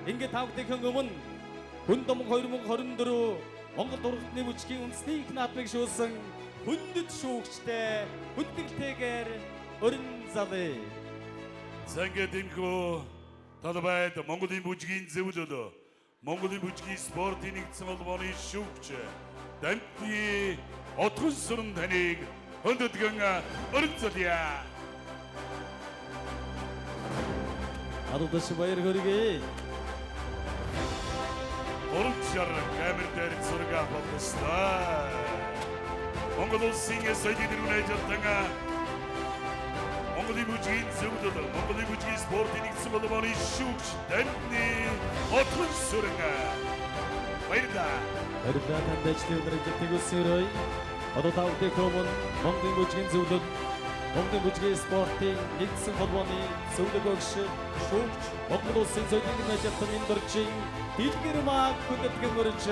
ингээд тавтахын өмнө хүн домог 2024 Монгол урлагтны бүжгийн үндэсний их наадмыг шуулсан хүндэт шүүгчтэй хүндэлтэйгээр өрн залъя. За ингээд энэхүү талбайд Монголын бүжгийн зөвлөлөө Монголын бүжгийн спортын нэгдсэн холбооны шүүгч Дамтны отгон сүрэн таныг хүндэтгэн өрн залъя. Адуудааш баяр хүргэе. Урагшаар камер дээр зураг авалтаа. Монгол улсын соёлын иргэнэ жалтанга Монголын бүжгийн зөвлөлөө Монголын бүжгийн спортын нэгдсэн холбооны шүүгч Дамтны отгон сүрэн баярлалаа. Баярлалаа танд ажлын өнөрөнд тэгүүлсээрэй. Одоо тавтахын өмнө Монголын бүжгийн зөвлөл Монголын бүжгийн спортын нэгдсэн холбооны зөвлөгөө өгш шүүгч Монгол улсын соёлын иргэнэ жалтангийн дөржин Дэлгэр маг хүндэтгэн өрж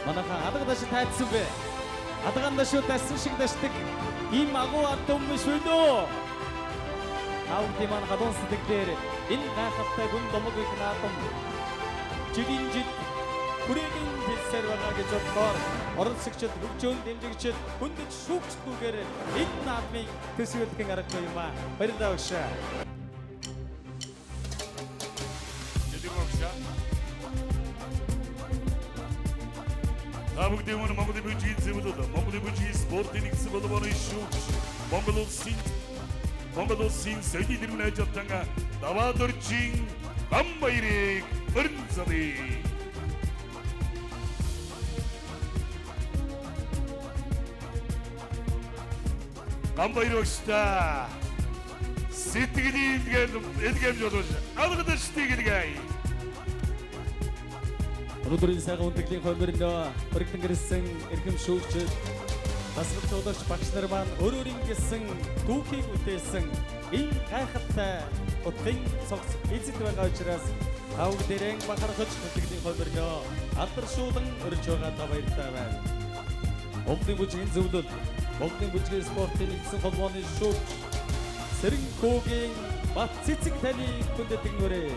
Манайха адагдаш тайцсан бэ. Адагандаш тайсан шиг дашдаг ийм агуу атом биш үү? Аавди маань гадуун сэтгэлээр энэ гайхалтай гүн домог их наадам жигийн жид хүрээгийн хэлсээр байгаа гэж бодлоор оролцогчид, хөгжөөн дэмжигчид хүндэт шүүгчдүүгээр энэ наадмыг төсөөлөх аргагүй юм аа. Баярлалаа өгшөө. Бүгдийн өмнө Монголын бүжгийн зөвлөлөө Монголын бүжгийн спортын нэгдсэн холбооны шүүгч Монгол улсын соёлын иргэнэ жалтанга даваа дөржин гам баярыг өрн залъя. Гам баяр өгсдөө сэтгэлийн эдгэм жолоош алгадаш тийгэлгэй. Өнөөдрийн сайхан үндэглэлийн хойморно өргөн гэрсэн эрхэм шүүгчид тасгал туулагч багш нар маань өөрийн гэсэн түүхийг бүтээсэн энэ гайхалтай утгын цогц эзэд байгаа учраас авг дээрэн бахархаж үндэглэлийн хойморно алдаршуулан өрж байгаа та баяртай байна. Монголын бүжгийн зөвлөл Монголын бүжгийн спортын нэгдсэн холбооны шүүгч Сэрэнхүүгийн Бат цэцэг таны хүндэтгэнгүүрээ.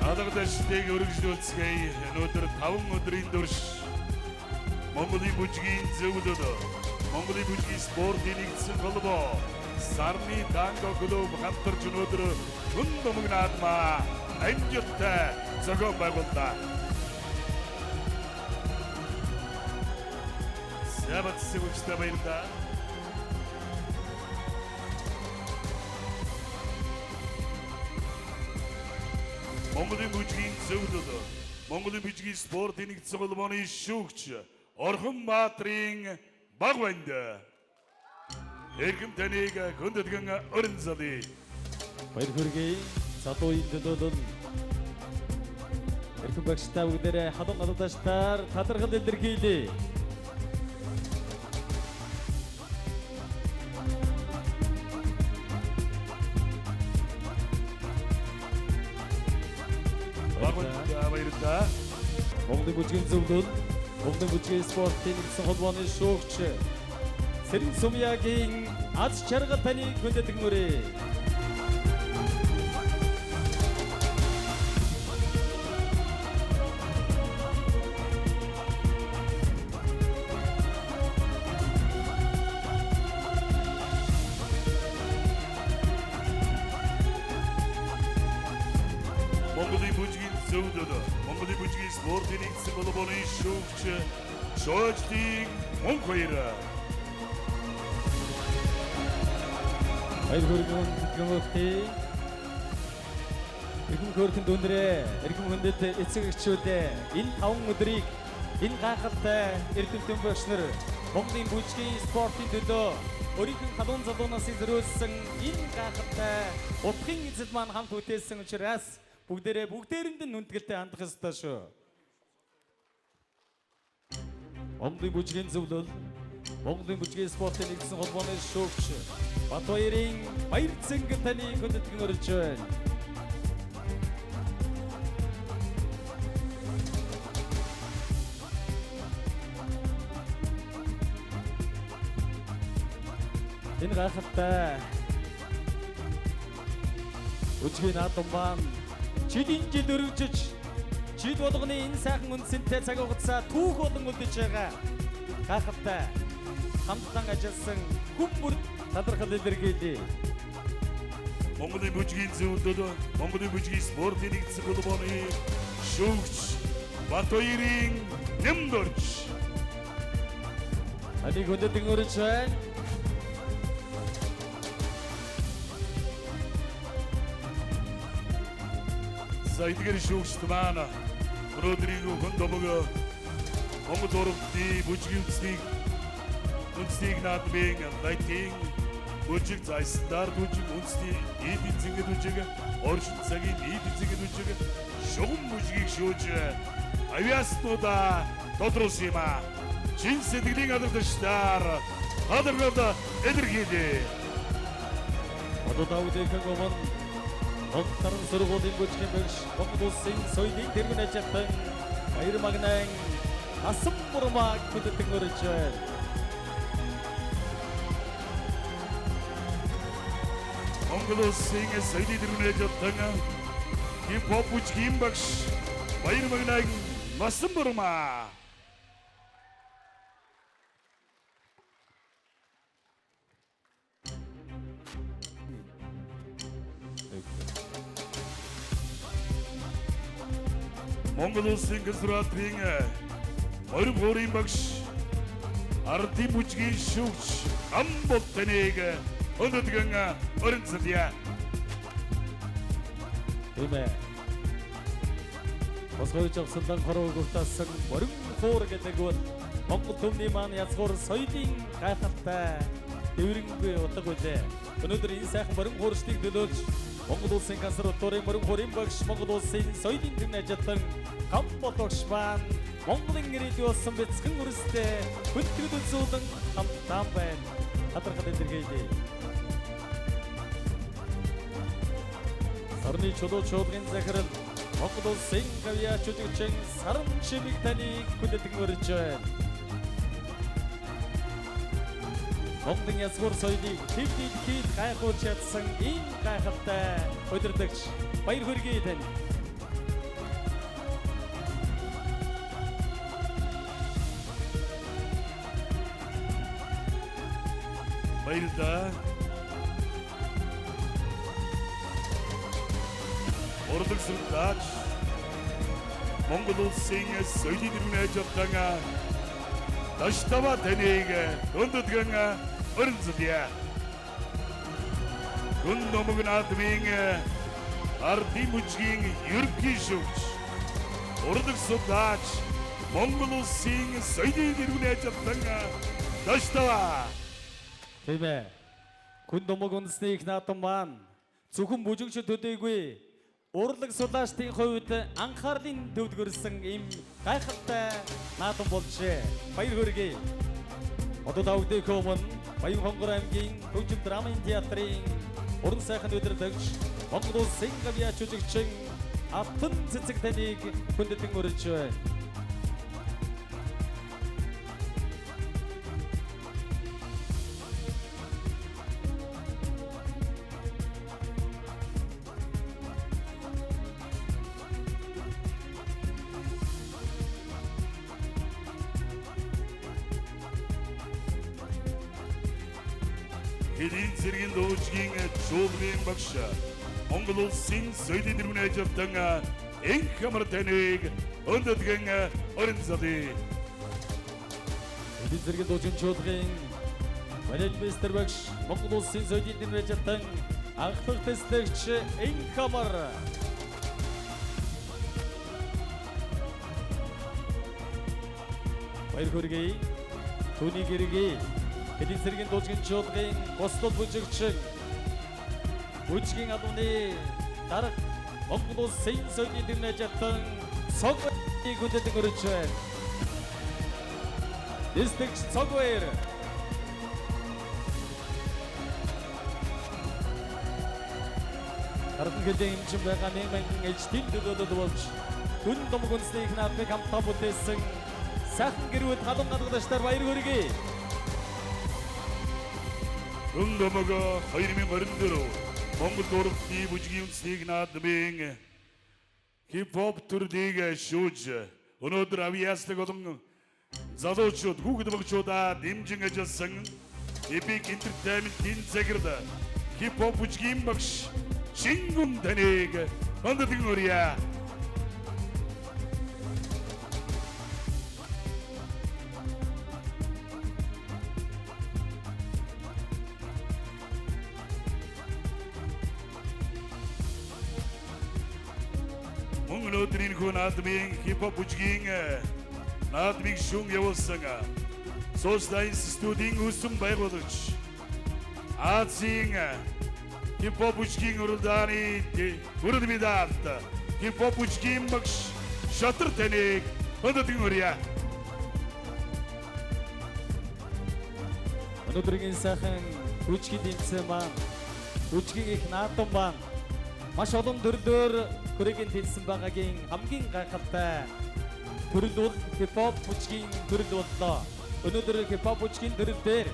Адагдашдыг өргөжлүүлцгээе. Өнөөдөр 5 өдрийн турш Монголын бүжгийн зөвлөлөө Монголын бүжгийн спортын нэгдсэн холбоо Сарны танго клуб хамтарч өнөөдөр гүн домог наадмаа амжилттай зохион байгууллаа. Сабат сэвчтэй баярлалаа. Монголын бүжгийн зөвлөлөө Монголын бүжгийн спортын нэгдсэн холбооны шүүгч Орхон Баатрын баг банд эрхэм таныг хүндэтгэн өрн залъя. Баяр хүргэе. Садуугийн төлөөлөл эрхэм багштай бүгдээрээ халуун алдаштаар талархал илэрхийлье. Баярлалаа. Монголын бүжгийн зөвлөл Монголын бүжгийн спортын нэгдсэн холбооны шүүгч Сэрэн Сумьягийн аз жаргал таны хүндэтгэнгүүрээ. Монголын бүжгийн зөвлөлөө Монголын бүжгийн спортын нэгдсэн холбооны шүүгч Шоочдын Монхойр. Баяр хүргэе. Эрхэм хөөрхөн дүнрээ эрхэм хүндэт эцэг эхчүүдээ энэ 5 өдрийг энэ гайхалтай эрдэмтэн багш нар Монголын бүжгийн спортын төлөө өөрийнхөө халуун залуунаас зориулсан энэ гайхалтай утгын эзэд маань хамт бүтээсэн учраас бүгдээрэнд нь нүнтгэлтэй хандах ёстой шүү. Монголын бүжгийн зөвлөл Монголын бүжгийн спортын нэгдсэн холбооны шүүгч Батбаярын баяр цэнгэн таны хүндэтгэн өрж байна. Энэ гайхалтай өчгийн наадам маань жилийн жил өргөжж жил болгоны энэ сайхан үнсэнтэй цаг хугацаа түүх болон үлдэж байгаа гайхалтай хамтлан ажилласан хүмүүр талархал илэрхийлье. Монголын бүжгийн зөвлөлд Монголын бүжгийн спортын нэгдсэн холбооны шүүгч Батбаярын нэмдорч Али гүндэтгэн өрж байна. Эдгээр шүүгчд маань өнөөдрийн хөндомог Монгол урлагийн бүжгийн үндэснийг наадмын лайтын бүжиг зайсандар бүжиг үндэсний нийт эзэнгэд бүжиг оршин цагийн нийт эзэнгэд бүжиг шугам бүжгийг шүүж авиаснуудаа тодруулсан юм а. Чин сэтгэлийн алдаршдаар хадаргад илэрхийлье. Одоо Давыдын гомон Монголын сургуулийн бүжгийн багш Монгол улсын соёлын тэргүүн ажилтан Баяр Магнан асан бурмаг бүтэтгэн өрж байна. Монгол улсын соёлын тэргүүн ажилтан хип-хоп бүжгийн багш Баяр Магнан асан бурмаг Монгол улсын консерваторийн морин хуурын багш ардын бүжгийн шүүгч Амбол таныг өндөдгөн өрнцөлье. Тиймээ. Босгож авсан хороо гутаасан морин хуур гэдэг бол Монгол төмний маань язгуур соёлын гайхалтай дэврэнгүй утга үлээ. Өнөөдөр энэ сайхан морин хуурчдыг төлөөлж Монгол улсын консерваторийн морин хуурын багш Монгол улсын соёлын тэргүүн ажилтан Амбол багш маань Монголын ирээдүйн болсон бяцхан үрстэй бүтгэл үзүүлэн хамтдаа байна. Хатархад илэрхийлье. Сарны чулуу чуулгын захирал Монгол улсын гавьяач жүжигчин Саран Шимиг таныг хүндэтгэн өрж байна. Монголын язгуур соёлыг хэвлэлхийд гайхуулж чадсан ийм гайхалтай удирдагч Баяр хүргэе тань. Баярлалаа. Урлаг сүлдаач Монгол улсын соёлын тэргүүн ажилтан Таштава таныг өндөдгөн өрнцөлье. Хөндомог наадмын ардын бүжгийн ерөнхий шүүгч урлаг сүлдаач Монгол улсын соёлын тэргүүн ажилтан Таштава Тиймээ. Хүн домог үндэсний их наадам маань зөвхөн бүжигч төдийгүй урлаг судлаачдын хувьд анхаарлын төвлөрсөн ийм гайхалтай наадам болжээ. Баяр хүргэе. Одоо Давыдын гомон Баян хонгор аймгийн Хөгжим драмын театрын уран сайхан удирдагч Монгол улсын гавьяач жүжигчин Алтан цэцэг таныг хүндэтгэн өрж байна. Хэдийн цэргийн дуучгийн чуулгын багш Монгол улсын соёлын тэргүүн ажилтан Энх амар таныг өндөдгөн өрнцөлье. Хэдийн цэргийн дуучин чуулгын Манежмейстер багш Монгол улсын соёлын тэргүүн ажилтан анхлах тэслагч Энх амар Баяр хүргэе. Түүний гэргээ Хэдийн цэргийн дуучин чуулгын гослол бүжигчин бүжгийн алууны дарга Монгол улсын соёлын тэргүүн ажилтан Цогбаярыг хүндэтгэн өрж байна. Дистэгч Цогбаяр. Харин хэдийн хэмжин байгаа нэмэн ээлжтийн төлөөлөл болж хүн домог үндэсний их наадмыг хамтдаа бүтээсэн сайхан гэрүүд халуун гадагдаштар баяр хүргэе. Хүн домого 2024 Монгол урлагийн бүжгийн үндэсний наадмын хип-хоп төрлийг шүүж өнөөдөр авьяаслаг болон залуучууд хүүхэд багчуудаа дэмжин ажилласан Epic Entertainment-ийн загварт хип-хоп бүжгийн багш Шингүн таныг хондог өрье. Өнөөдрийн хүн наадмын хип-хоп бүжгийн наадмыг шүүн явуулсан Soulstyle студийн үсэн байгуулагч Азийн хип-хоп бүжгийн уралдааны бүрд медалт хип-хоп бүжгийн багш Шатар таныг хондог өрье. Өнөөдрийн сайхан бүжгийн тэмцээн маань бүжгийн их наадам маань маш олон төрлөөр хүрээгийн тэлсэн байгаагийн хамгийн гайхалтай төрөл бол хип-хоп бүжгийн төрөл боллоо. Өнөөдөр хип-хоп бүжгийн төрөл дээр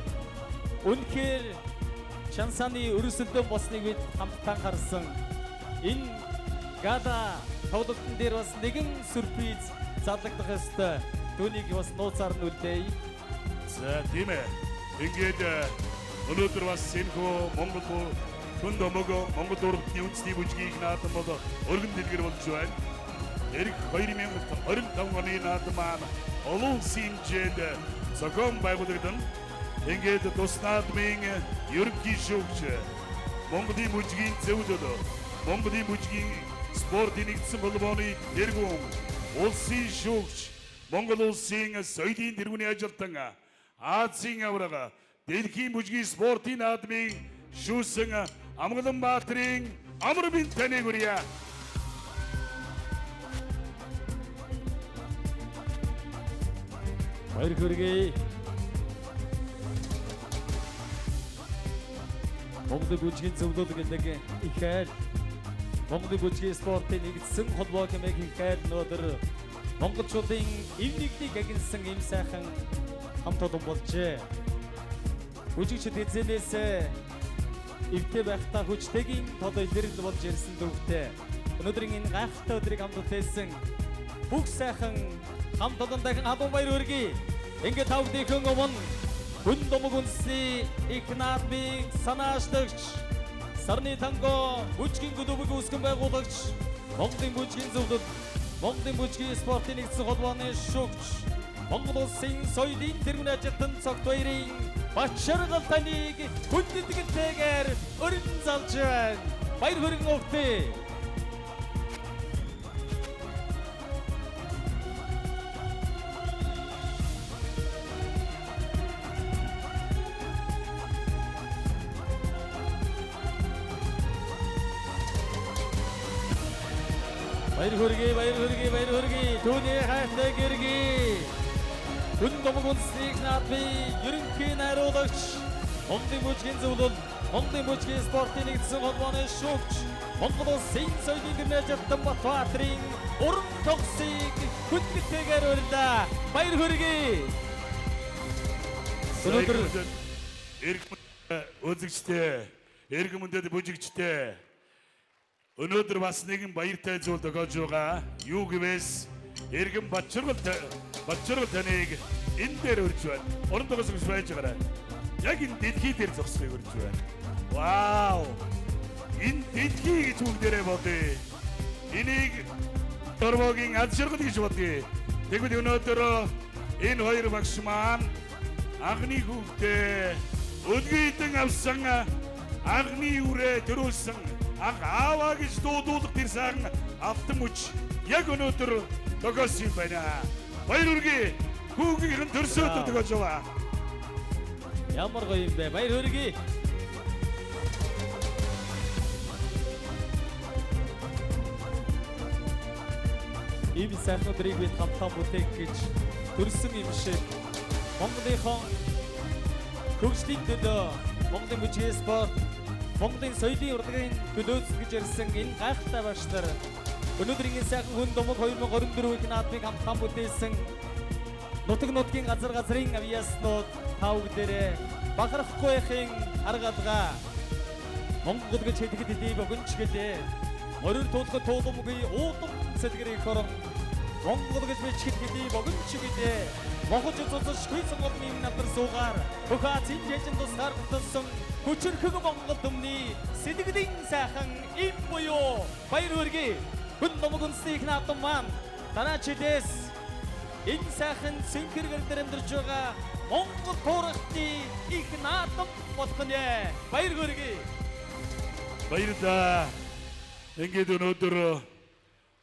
үнэхээр шансаны өрсөлдөөн болсныг бид хамтдаа харсан. Энэ гада тоглолтын дээр бас нэгэн сюрприз зарлагдах ёстой. Түүнийг бас нууцаар нь үлдээе. За тийм ээ. Ингээд өнөөдөр бас энэхүү Монгол хүн домого Монгол урлагийн үндэсний бүжгийн наадам бол өргөн дэлгэр болж байна. Ирэх 2025 оны наадам маань олон улсын хэмжээнд зохион байгуулагдана. Ингээд тус наадмын ерөнхий шүүгч Монголын бүжгийн зөвлөлд Монголын бүжгийн спортын нэгдсэн холбооны тэргүүн улсын шүүгч Монгол улсын соёлын тэргүүний ажилтан Азийн аврага дэлхийн бүжгийн спортын наадмыг шүүсэн Амгалан Баатрын амар бин таныг өрье. Баяр хүргэе. Монголын бүжгийн зөвлөлд нэг ихээр Монголын бүжгийн спортын нэгдсэн холбоо хэмээх ихээр өнөөдөр монголчуудын эв нэгдийг агнсан юм сайхан хамт олон болжээ. Бүжигчид эзэнээс эвтэй байхдаа хүчтэйгийн тодоо илэрэл болж ирсэн дөвхтэй. Өнөөдрийн энэ гайхалтай өдрийг хамт бүтээсэн бүх сайхан хамт олон дахин халуун баяр хүргэе. Ингээд тавдынхан өмнө хүн домог үндэсний их наадмын санаачлагч Сарны танго бүжгийн клубыг үүсгэн байгуулагч Монголын бүжгийн зөвлөлд Монголын бүжгийн спортын нэгдсэн холбооны шүүгч Монгол улсын соёлын тэргүүн ажилтан цогт баярын Бачаргал таныг хүндэтгэлтэйгээр өрн залж байна. Баяр хүргэн өгтөө. Баяр хүргэе. Түүний хайртай гэргий. Хүн домог үндэсний наадмын ерөнхий найруулагч Монголын бүжгийн зөвлөлд Монголын бүжгийн спортын нэгдсэн холбооны шүүгч Монгол улсын соёлын тэргүүн ажилтан Баатарын уран тогсыг хүндэтгэлтэйгээр урьлаа. Баяр хүргэе. Өнөөдөр үзэгчтэй, эргэн мөндөд бүжигчтэй өнөөдөр бас нэгэн баяртай зүйл төгөөж байгаа. Юу гэвээс эргэн Бачаргал таныг энэ дээр өрж байна. Орон тогоос гэж байж байгаа. Яг энэ дэлхий дээр зогсхийг өрж байна. Вау! Энэ дэлхий гэж бүгдээрээ бодъё. Энийг Торвогийн ад шаргал гэж бодъё. Тэгвэл өнөөдөр энэ хоёр багш маань анхны хүүхдээ өдгийдэн авсан анхны үрээ төрүүлсэн анх ааваа гэж дуудуулах тэр сайн автан мөч яг өнөөдөр тогоос юм байна. Баяр хүргэе. Хүүгийнхэн төрсөд төгөөж яваа. Ямар гоё юм бэ? Баяр хүргэе. Ийм сайхан өдрийг бид хамтдаа бүтээх гэж төрсөн юм шиг Монголынхон хөгжлийн төлөө Монголын бүжгийн спорт Монголын соёлын урлагийн төлөөс гэж ярьсан энэ гайхалтай багш нар өнөөдрийн сайхан хүн домог 2024 наадмыг хамтдаа бүтээсэн нутгийн газрын авиаснууд тавг дээрээ бахарахгүй байхын арга алгаа Монгол гэж хэлэхэд идэв богинч гэлээ морир туулахад тууламгүй уудам сэлгэрийг хорон Монгол гэж бичгэд идэв богинч гэлээ Монгол цуцс шгүйсэн голны натар суугаар хөх Азийн жижиг тусгаар туссан хүчрхэг Монгол төмний сэлгэлийн сайхан им буюу баяр хүргэе хүн номгон стик наатан маань дараа чилээс энэ сайхан сэнхэргэр дээр амьдарч байгаа Монгол туурхтны их наатан болох нэ баяр хүргэе баярлалаа. Ингээд өнөөдөр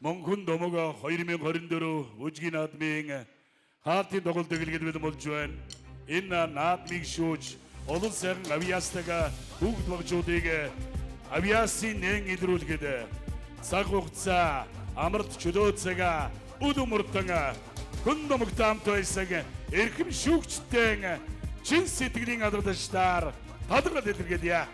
Монгол домого 2024 бүжгийн наадмын хаалтын тоглолт тэгэлгээд болж байна. Энэ наадмыг шүүж олон сайхан авиастайгаа бүгд багжуудыг авиасын нэн илрүүлгээд цаг хугацаа амарт чөлөө цагаа өдөр мөртөн хүн домогтой хамт байсан эрхэм шүүгчтэй чин сэтгэлийн алгадаштай талархал илэргээд яа.